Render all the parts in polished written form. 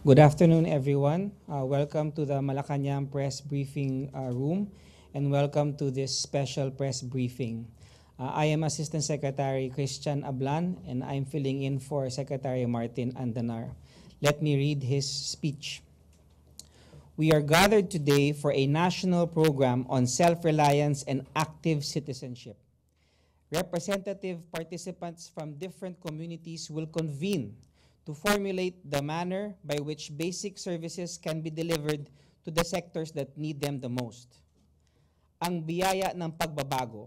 Good afternoon, everyone. Welcome to the Malacanang Press Briefing room, and welcome to this special press briefing. I am Assistant Secretary Kris Ablan, and I'm filling in for Secretary Martin Andanar. Let me read his speech. We are gathered today for a national program on self-reliance and active citizenship. Representative participants from different communities will convene to formulate the manner by which basic services can be delivered to the sectors that need them the most. Ang biyaya ng pagbabago,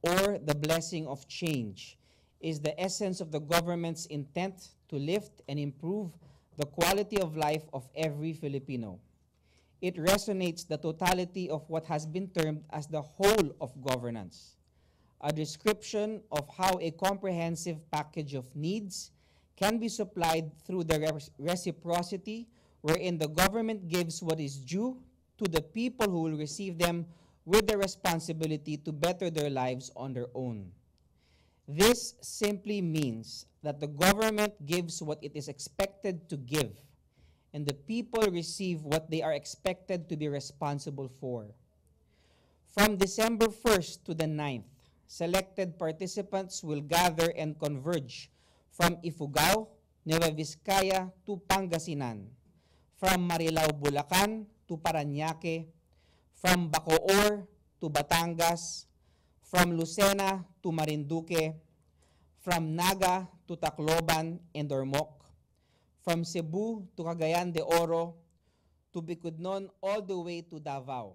or the blessing of change, is the essence of the government's intent to lift and improve the quality of life of every Filipino. It resonates the totality of what has been termed as the whole of governance, a description of how a comprehensive package of needs can be supplied through the reciprocity wherein the government gives what is due to the people who will receive them with the responsibility to better their lives on their own. This simply means that the government gives what it is expected to give, and the people receive what they are expected to be responsible for. From December 1st to the 9th, selected participants will gather and converge from Ifugao, Nueva Vizcaya to Pangasinan, from Marilao, Bulacan to Parañaque, from Bacoor to Batangas, from Lucena to Marinduque, from Naga to Tacloban and Ormoc, from Cebu to Cagayan de Oro, to Bicudnon all the way to Davao.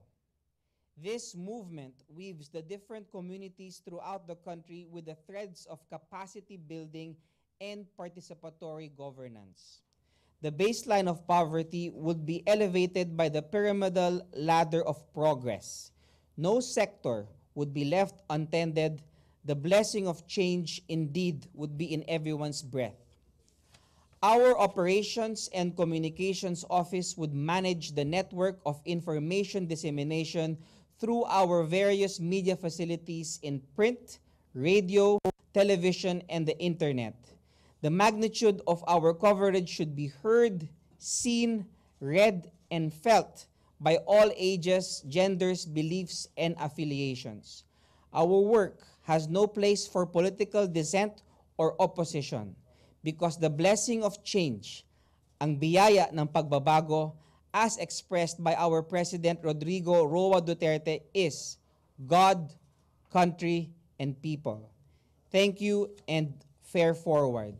This movement weaves the different communities throughout the country with the threads of capacity building and participatory governance. The baseline of poverty would be elevated by the pyramidal ladder of progress. No sector would be left untended. The blessing of change indeed would be in everyone's breath. Our Operations and Communications Office would manage the network of information dissemination through our various media facilities in print, radio, television, and the internet. The magnitude of our coverage should be heard, seen, read, and felt by all ages, genders, beliefs, and affiliations. Our work has no place for political dissent or opposition because the blessing of change, ang biyaya ng pagbabago, as expressed by our President Rodrigo Roa Duterte, is God, country, and people. Thank you and fare forward.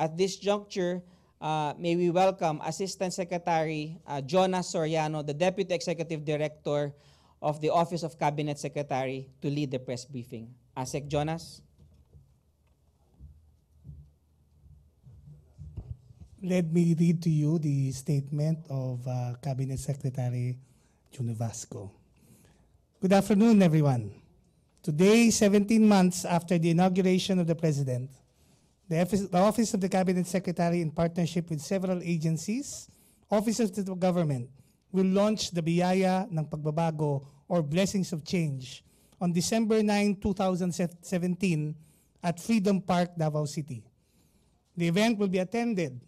At this juncture, may we welcome Assistant Secretary Jonas Soriano, the Deputy Executive Director of the Office of Cabinet Secretary, to lead the press briefing. Asec Jonas. Let me read to you the statement of Cabinet Secretary Juno Vasco. Good afternoon, everyone. Today, 17 months after the inauguration of the President, the Office of the Cabinet Secretary, in partnership with several agencies, offices of the government, will launch the Biyaya ng Pagbabago or Blessings of Change on December 9, 2017 at Freedom Park, Davao City. The event will be attended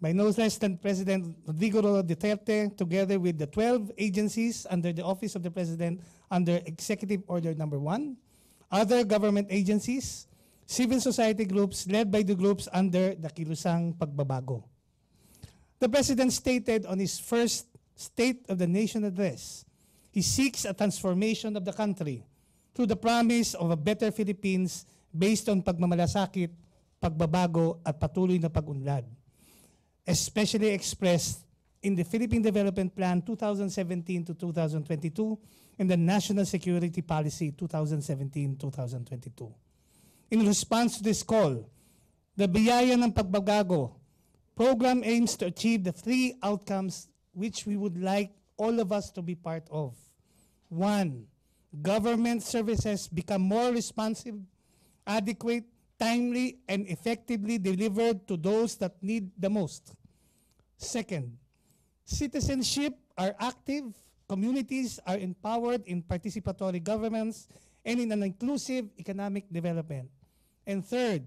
by no less than President Rodrigo Roa Duterte, together with the 12 agencies under the Office of the President under Executive Order No. 1, other government agencies, civil society groups led by the groups under the Kilusang Pagbabago. The President stated on his first State of the Nation address, he seeks a transformation of the country through the promise of a better Philippines based on pagmamalasakit, pagbabago at patuloy na pag-unlad, especially expressed in the Philippine Development Plan 2017 to 2022 and the National Security Policy 2017-2022. In response to this call, the Biyaya ng Pagbabago program aims to achieve the three outcomes which we would like all of us to be part of. 1, government services become more responsive, adequate, timely, and effectively delivered to those that need the most. Second, citizenship are active, communities are empowered in participatory governments and in an inclusive economic development. And third,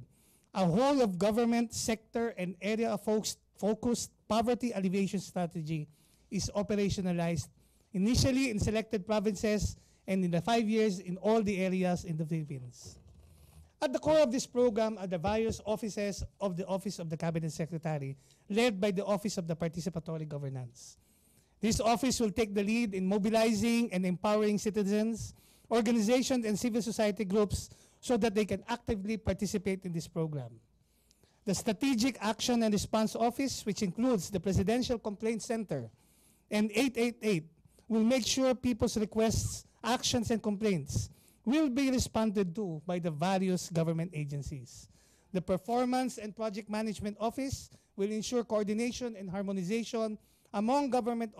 a whole of government sector and area of folks focused poverty alleviation strategy is operationalized initially in selected provinces and in the 5 years in all the areas in the Philippines. At the core of this program are the various offices of the Office of the Cabinet Secretary, led by the Office of the Participatory Governance. This office will take the lead in mobilizing and empowering citizens, organizations, and civil society groups so that they can actively participate in this program. The Strategic Action and Response Office, which includes the Presidential Complaint Center and 888, will make sure people's requests, actions, and complaints will be responded to by the various government agencies. The Performance and Project Management Office will ensure coordination and harmonization among government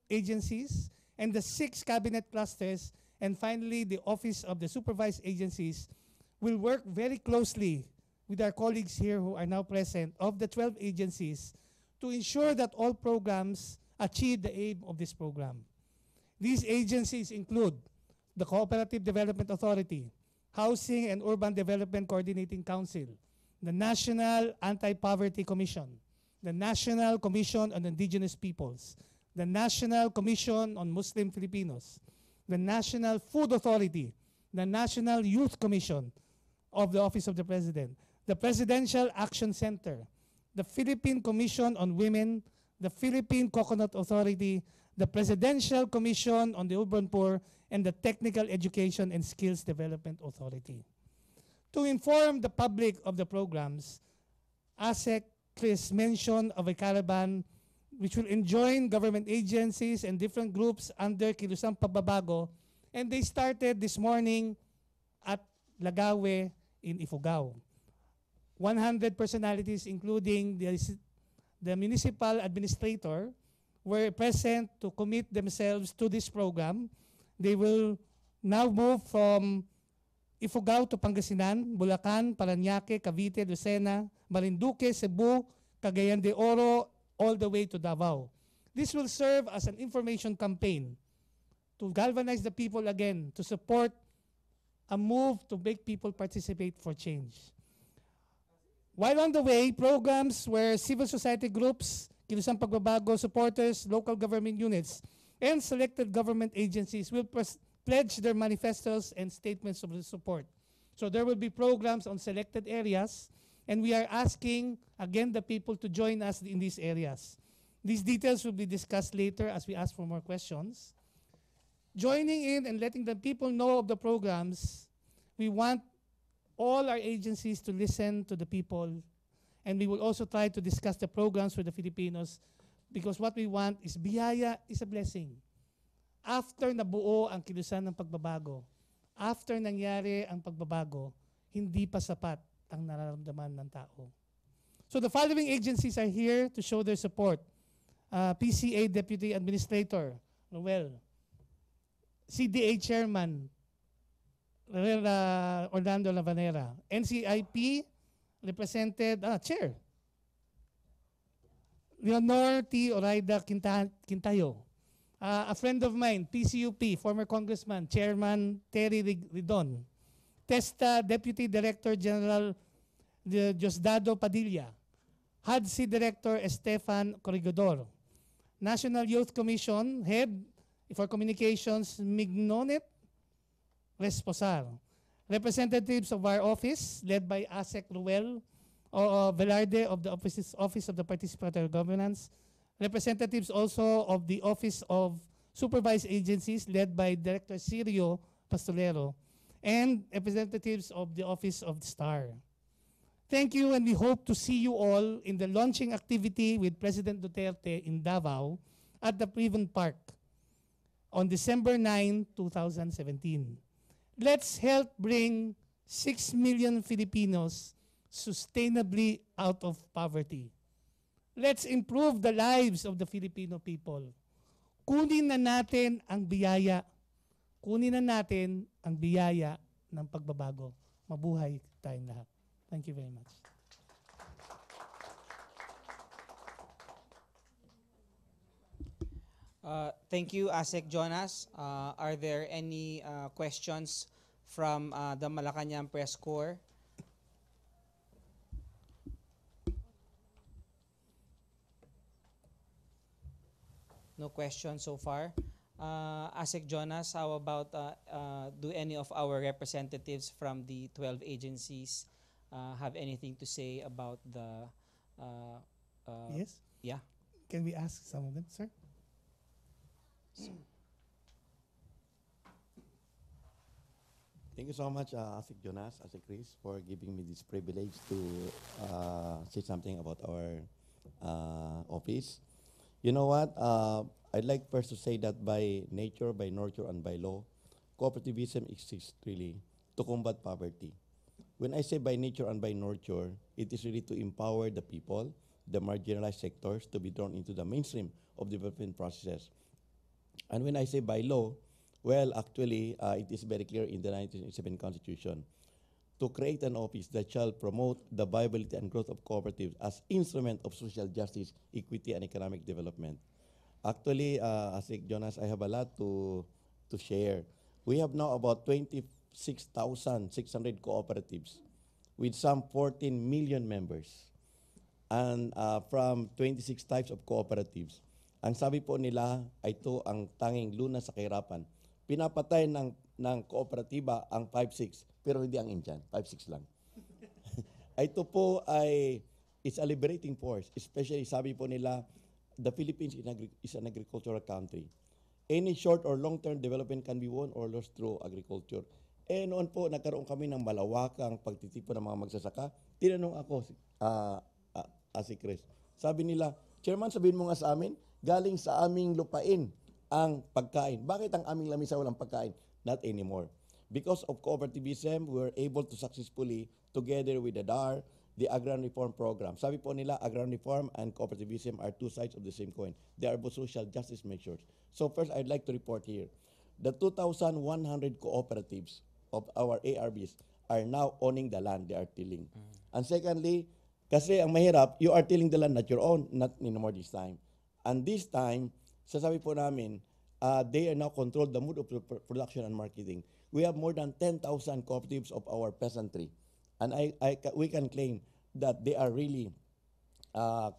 agencies and the 6 cabinet clusters. And finally, the Office of the Supervised Agencies will work very closely with our colleagues here who are now present of the 12 agencies to ensure that all programs achieve the aim of this program. These agencies include the Cooperative Development Authority, Housing and Urban Development Coordinating Council, the National Anti-Poverty Commission, the National Commission on Indigenous Peoples, the National Commission on Muslim Filipinos, the National Food Authority, the National Youth Commission of the Office of the President, the Presidential Action Center, the Philippine Commission on Women, the Philippine Coconut Authority, the Presidential Commission on the Urban Poor, and the Technical Education and Skills Development Authority. To inform the public of the programs, Asec Kris mentioned of a caravan which will enjoin government agencies and different groups under Kilusang Pagbabago, and they started this morning at Lagawe in Ifugao. 100 personalities, including the municipal administrator, were present to commit themselves to this program. They will now move from Ifugao to Pangasinan, Bulacan, Parañaque, Cavite, Lucena, Marinduque, Cebu, Cagayan de Oro, all the way to Davao. This will serve as an information campaign to galvanize the people again, to support a move to make people participate for change. While on the way, programs where civil society groups, Kilusang Pagbabago supporters, local government units, and selected government agencies will pledge their manifestos and statements of support. So there will be programs on selected areas, and we are asking, again, the people to join us in these areas. These details will be discussed later as we ask for more questions. Joining in and letting the people know of the programs, we want all our agencies to listen to the people, and we will also try to discuss the programs for the Filipinos, because what we want is biyaya is a blessing. After nabuo ang kilusan ng pagbabago, after nangyari ang pagbabago, hindi pa sapat ang nararamdaman ng tao. So the following agencies are here to show their support. PCA Deputy Administrator, Noel. CDA Chairman, Orlando Lavanera. NCIP, represented, Chair, Leonor T. Oraida Quintayo. A friend of mine, PCUP, former Congressman, Chairman Terry Ridon. TESTA Deputy Director General Diosdado Padilla. HADSI Director Estefan Corregidor. National Youth Commission Head for Communications Mignonet Resposar. Representatives of our office, led by Asec Ruel Velarde of the Office of the Participatory Governance. Representatives also of the Office of Supervised Agencies, led by Director Sirio Pastolero. And representatives of the Office of the STAR. Thank you, and we hope to see you all in the launching activity with President Duterte in Davao at the Priven Park on December 9, 2017. Let's help bring 6 million Filipinos sustainably out of poverty. Let's improve the lives of the Filipino people. Kunin na natin ang biyaya. Kunin na natin ang biyaya ng pagbabago. Mabuhay tayong lahat. Thank you very much. Thank you, Asec Jonas. Are there any questions from the Malacanang Press Corps? No questions so far. Asec Jonas, how about do any of our representatives from the 12 agencies have anything to say about the Yes? yeah? Can we ask some of them, sir? Thank you so much, Asik Jonas, Asik Kris, for giving me this privilege to say something about our office. You know what? I'd like first to say that by nature, by nurture, and by law, cooperativism exists really to combat poverty. When I say by nature and by nurture, it is really to empower the people, the marginalized sectors, to be drawn into the mainstream of development processes. And when I say by law, well, actually, it is very clear in the 1987 Constitution to create an office that shall promote the viability and growth of cooperatives as instrument of social justice, equity, and economic development. Actually, Asik Jonas, I have a lot to share. We have now about 26,600 cooperatives with some 14 million members and from 26 types of cooperatives. Ang sabi po nila, ito ang tanging lunas sa kahirapan. Pinapatay ng kooperatiba ang 5-6, pero hindi ang Indian, 5-6 lang. Ito po is a liberating force, especially sabi po nila, the Philippines is an agricultural country. Any short or long-term development can be won or lost through agriculture. Noon po, nagkaroon kami ng malawakang pagtitipon ng mga magsasaka. Tinanong ako, si Kris, sabi nila, Chairman, sabihin mo nga sa amin, galing sa aming lupain ang pagkain. Bakit ang aming lamisa walang pagkain? Not anymore. Because of cooperativism, we were able to successfully, together with the DAR, the Agrarian Reform Program. Sabi po nila, Agrarian Reform and cooperativism are two sides of the same coin. They are both social justice measures. So first, I'd like to report here. The 2,100 cooperatives of our ARBs are now owning the land they are tilling. And secondly, kasi ang mahirap, you are tilling the land not your own, not anymore this time. And this time, sasabi po namin, they are now controlled the mode of production and marketing. We have more than 10,000 cooperatives of our peasantry. And we can claim that they are really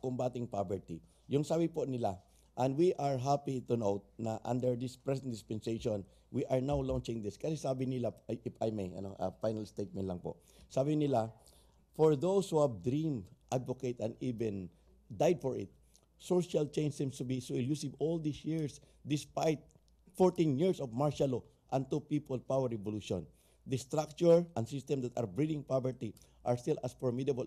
combating poverty. Yung sabi po nila, and we are happy to note na under this present dispensation, we are now launching this. Kasi sabi nila, if I may, final statement lang po. Sabi nila, for those who have dreamed, advocate, and even died for it, social change seems to be so elusive all these years, despite 14 years of martial law and two people power revolution. The structure and system that are breeding poverty are still as formidable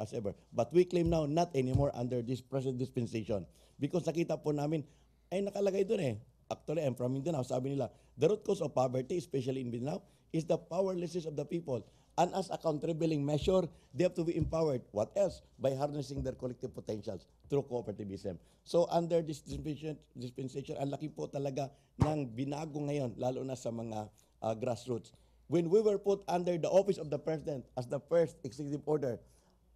as ever. But we claim now, not anymore under this present dispensation. Because nakita po namin, ay nakalagay doon eh. Actually, I'm from Mindanao. Sabi nila, the root cause of poverty, especially in Mindanao, is the powerlessness of the people. And as a countervailing measure, they have to be empowered. What else? By harnessing their collective potentials through cooperativism. So under this dispensation, ang laki po talaga ng binago ngayon, lalo na sa mga grassroots. When we were put under the office of the President as the first executive order,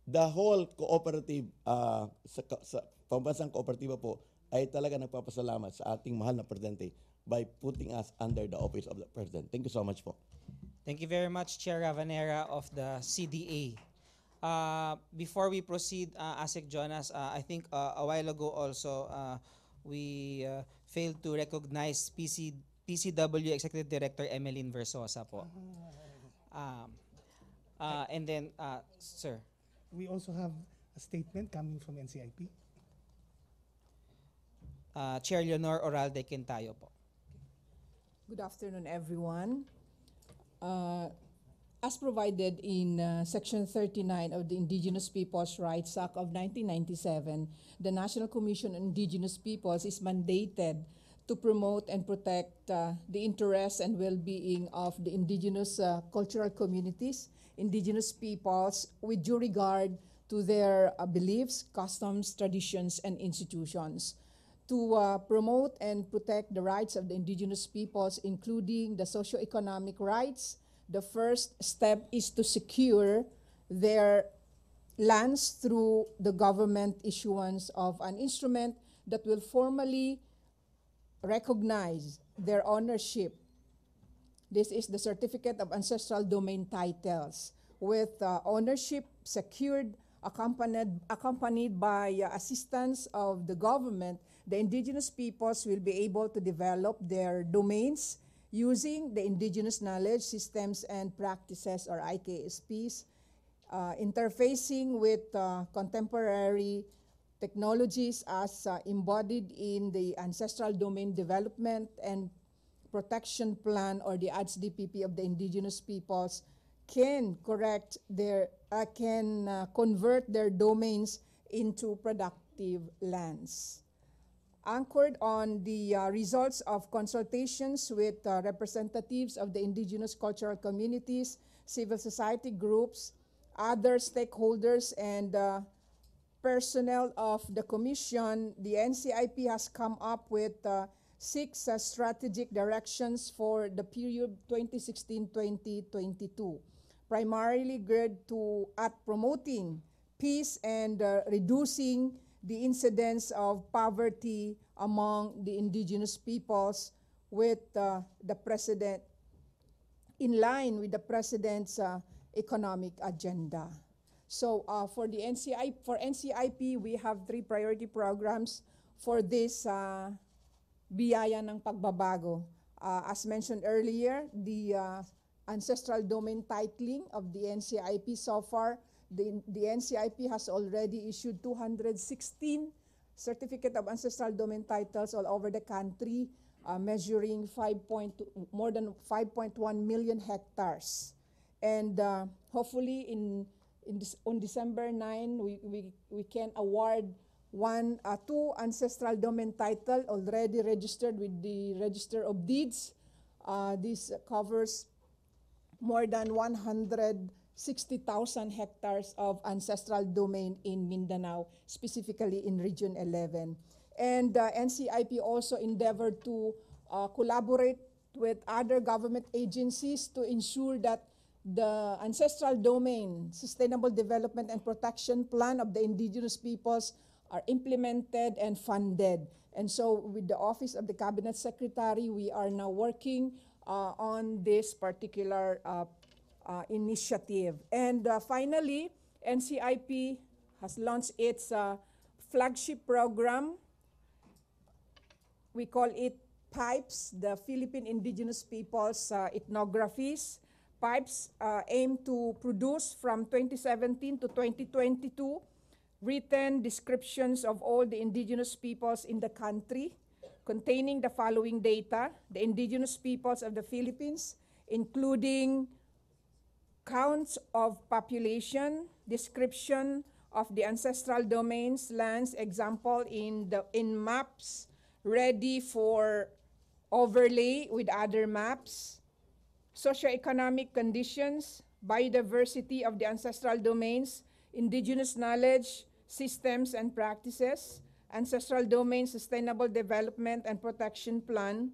the whole cooperative, sa pambansang kooperatiba po, ay talaga nagpapasalamat sa ating mahal na Presidente by putting us under the office of the President. Thank you so much po. Thank you very much, Chair Ravanera of the CDA. Before we proceed, Asec Jonas, I think a while ago also we failed to recognize PCW Executive Director Emeline Versosa po. And then, sir. We also have a statement coming from NCIP. Chair Leonor Oralde Quintayo po. Good afternoon, everyone. As provided in Section 39 of the Indigenous Peoples' Rights Act of 1997, the National Commission on Indigenous Peoples is mandated to promote and protect the interests and well-being of the indigenous cultural communities, indigenous peoples, with due regard to their beliefs, customs, traditions, and institutions. To promote and protect the rights of the indigenous peoples, including the socio-economic rights, the first step is to secure their lands through the government issuance of an instrument that will formally recognize their ownership. This is the Certificate of Ancestral Domain Titles, with ownership secured accompanied by assistance of the government, the indigenous peoples will be able to develop their domains using the indigenous knowledge systems and practices, or IKSPs, interfacing with contemporary technologies as embodied in the Ancestral Domain Development and Protection Plan, or the ADS-DPP of the indigenous peoples, can convert their domains into productive lands. Anchored on the results of consultations with representatives of the indigenous cultural communities, civil society groups, other stakeholders, and personnel of the Commission, the NCIP has come up with 6 strategic directions for the period 2016-2022, primarily geared at promoting peace and reducing the incidence of poverty among the indigenous peoples, with the president, in line with the president's economic agenda. So for NCIP, we have 3 priority programs for this biyaya ng pagbabago. As mentioned earlier, the ancestral domain titling of the NCIP so far, the NCIP has already issued 216 certificate of ancestral domain titles all over the country, measuring more than 5.1 million hectares. And hopefully on December 9, we can award 2 ancestral domain title already registered with the Register of Deeds. This covers more than 160,000 hectares of ancestral domain in Mindanao, specifically in Region 11. And NCIP also endeavored to collaborate with other government agencies to ensure that the ancestral domain, sustainable development and protection plan of the indigenous peoples are implemented and funded. And so with the Office of the Cabinet Secretary, we are now working on this particular initiative. And finally, NCIP has launched its flagship program. We call it PIPES, the Philippine Indigenous Peoples Ethnographies. PIPES aim to produce from 2017 to 2022 written descriptions of all the indigenous peoples in the country, containing the following data: the indigenous peoples of the Philippines, including counts of population, description of the ancestral domains, lands, example in maps ready for overlay with other maps, socioeconomic conditions, biodiversity of the ancestral domains, indigenous knowledge, systems and practices, ancestral domain sustainable development and protection plan,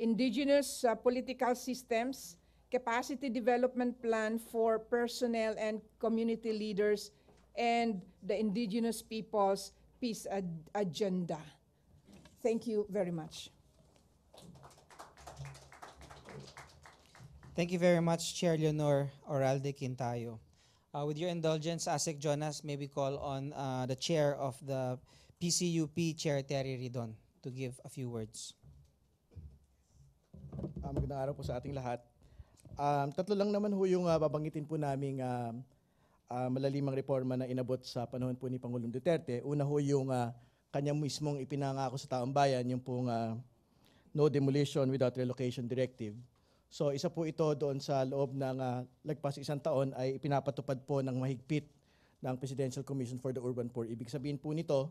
indigenous political systems, capacity development plan for personnel and community leaders, and the indigenous people's peace agenda. Thank you very much. Thank you very much, Chair Leonor Oralde Quintayo. With your indulgence, Asec Jonas, may we call on the Chair of the PCUP, Chair Terry Ridon, to give a few words. Magandang araw po sa ating lahat. Tatlo lang naman ho yung babanggitin po naming malalimang reforma na inabot sa panahon po ni Pangulong Duterte. Una ho yung kanyang mismong ipinangako sa taong bayan, yung pong no demolition without relocation directive. So isa po ito doon sa loob ng lagpas 1 taon ay ipinapatupad po ng mahigpit ng Presidential Commission for the Urban Poor. Ibig sabihin po nito,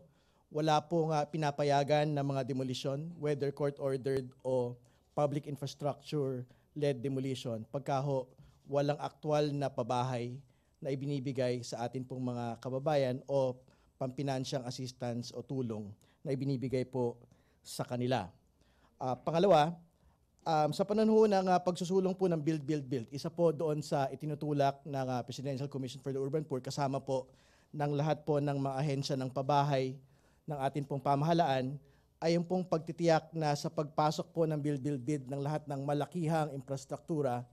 wala po pinapayagan na mga demolition, whether court-ordered o public infrastructure-led demolition, pagka ho walang aktual na pabahay na ibinibigay sa atin pong mga kababayan o pampinansyang assistance o tulong na ibinibigay po sa kanila. Pangalawa, sa panahon ng pagsusulong po ng Build, isa po doon sa itinutulak ng Presidential Commission for the Urban Poor, kasama po ng lahat po ng mga ahensya ng pabahay ng ating pong pamahalaan, ay yung pong pagtitiyak na sa pagpasok po ng Build ng lahat ng malakihang infrastruktura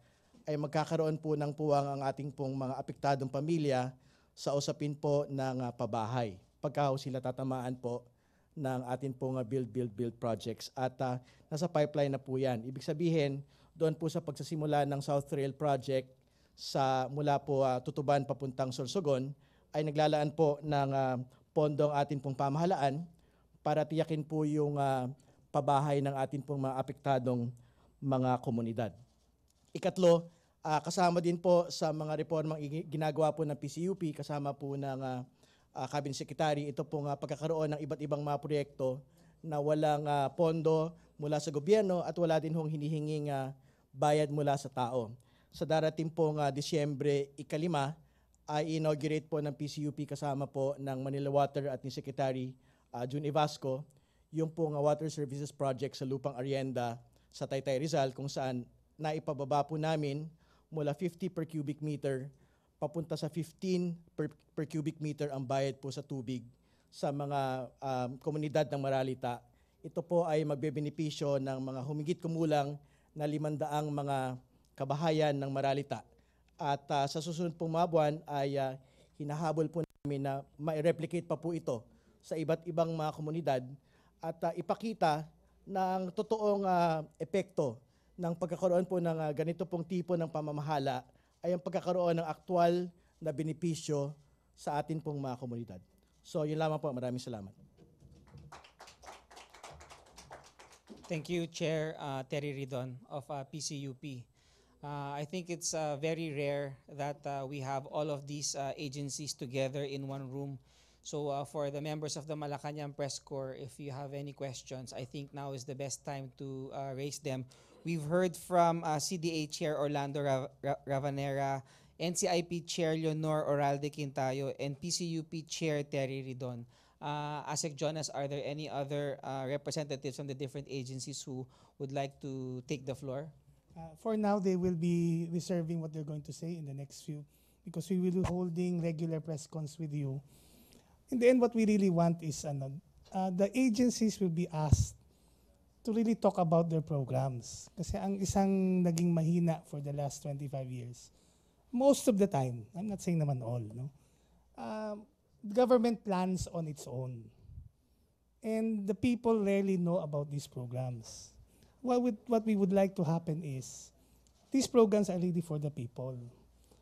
ay magkakaroon po ng puwang ang ating pong mga apektadong pamilya sa usapin po ng pabahay. Pagka sila tatamaan po ng atin pong build projects. At nasa pipeline na po yan. Ibig sabihin, doon po sa pagsasimula ng South Rail Project mula po Tutuban papuntang Sorsogon, ay naglalaan po ng pondo ang atin pong pamahalaan para tiyakin po yung pabahay ng atin pong mga apektadong mga komunidad. Ikatlo, kasama din po sa mga reformang ginagawa po ng PCUP, kasama po ng Cabinet Secretary, ito pong pagkakaroon ng iba't ibang mga proyekto na walang pondo mula sa gobyerno at wala din hong hinihinging bayad mula sa tao. Sa darating pong Disyembre 5 ay inaugurate po ng PCUP kasama po ng Manila Water at ni Secretary June Evasco yung pong water services project sa Lupang Arienda sa Taytay Rizal, kung saan naipababa po namin mula 50 per cubic meter papunta sa 15 per cubic meter ang bayad po sa tubig sa mga komunidad ng Maralita. Ito po ay magbebenepisyo ng mga humigit kumulang na 500 mga kabahayan ng Maralita. At sa susunod pong mga buwan ay hinahabol po namin na ma-replicate pa po ito sa iba't ibang mga komunidad at ipakita ng totoong epekto ng pagkakaroon po ng ganito pong tipo ng pamamahala ay ang pagkakaroon ng aktwal na benepisyo sa atin pong mga komunidad. So yun lamang po. Maraming salamat. Thank you, Chair Terry Ridon of PCUP. I think it's very rare that we have all of these agencies together in one room. So for the members of the Malacanang Press Corps, if you have any questions, I think now is the best time to raise them. We've heard from CDA Chair Orlando Ravanera, NCIP Chair Leonor Oralde Quintayo, and PCUP Chair Terry Ridon. Asec Jonas, are there any other representatives from the different agencies who would like to take the floor? For now, they will be reserving what they're going to say in the next few, because we will be holding regular press cons with you. In the end, what we really want is the agencies will be asked to really talk about their programs. Kasi ang isang naging mahina for the last 25 years, most of the time, I'm not saying naman all, no? Government plans on its own. And the people rarely know about these programs. What we would like to happen is, these programs are really for the people.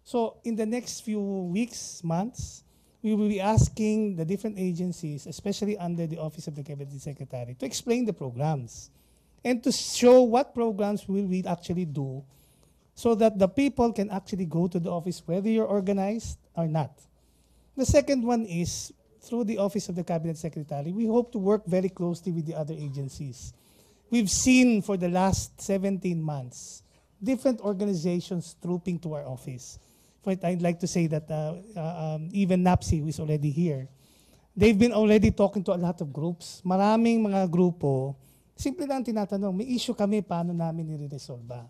So in the next few weeks, months, we will be asking the different agencies, especially under the Office of the Cabinet Secretary, to explain the programs and to show what programs will we actually do so that the people can actually go to the office whether you're organized or not. The second one is, through the Office of the Cabinet Secretary, we hope to work very closely with the other agencies. We've seen for the last 17 months, different organizations trooping to our office. But I'd like to say that even NAPSI, who is already here, they've been already talking to a lot of groups. Maraming mga grupo, simple lang tinatanong, may issue kami, paano namin nire-resolve?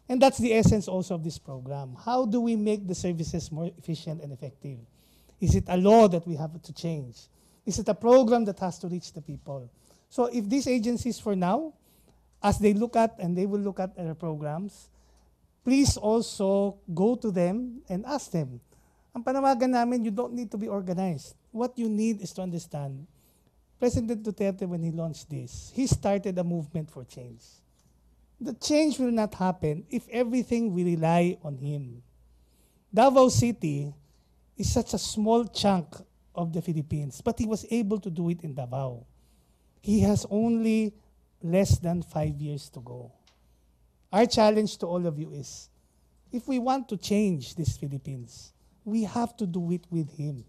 And that's the essence also of this program. How do we make the services more efficient and effective? Is it a law that we have to change? Is it a program that has to reach the people? So if these agencies for now, as they look at and they will look at our programs, please also go to them and ask them. Ang panawagan namin, you don't need to be organized. What you need is to understand, President Duterte, when he launched this, he started a movement for change. The change will not happen if everything will rely on him. Davao City is such a small chunk of the Philippines, but he was able to do it in Davao. He has only less than 5 years to go. Our challenge to all of you is, if we want to change this Philippines, we have to do it with him.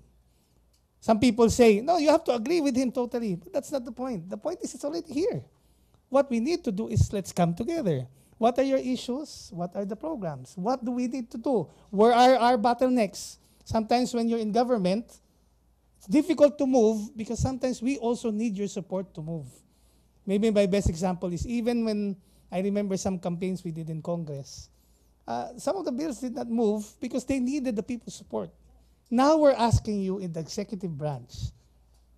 Some people say, no, you have to agree with him totally. But that's not the point. The point is it's already here. What we need to do is let's come together. What are your issues? What are the programs? What do we need to do? Where are our bottlenecks? Sometimes when you're in government, it's difficult to move because sometimes we also need your support to move. Maybe my best example is even when I remember some campaigns we did in Congress. Some of the bills did not move because they needed the people's support. Now we're asking you in the executive branch,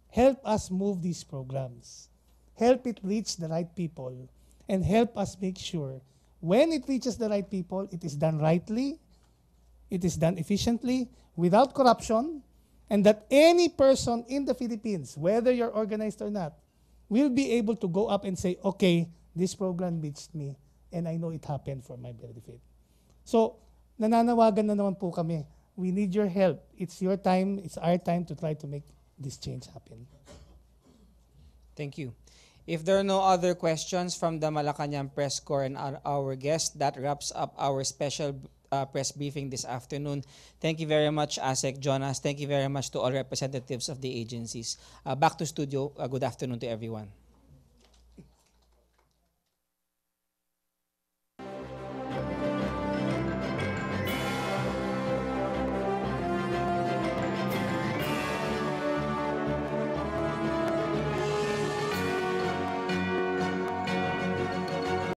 help us move these programs. Help it reach the right people. And help us make sure when it reaches the right people, it is done rightly, it is done efficiently, without corruption, and that any person in the Philippines, whether you're organized or not, will be able to go up and say, okay, this program reached me and I know it happened for my benefit. So, nananawagan na naman po kami. We need your help. It's your time, it's our time to try to make this change happen. Thank you. If there are no other questions from the Malacanang Press Corps and our guest, that wraps up our special press briefing this afternoon. Thank you very much, Asec, Jonas. Thank you very much to all representatives of the agencies. Back to studio. Good afternoon to everyone.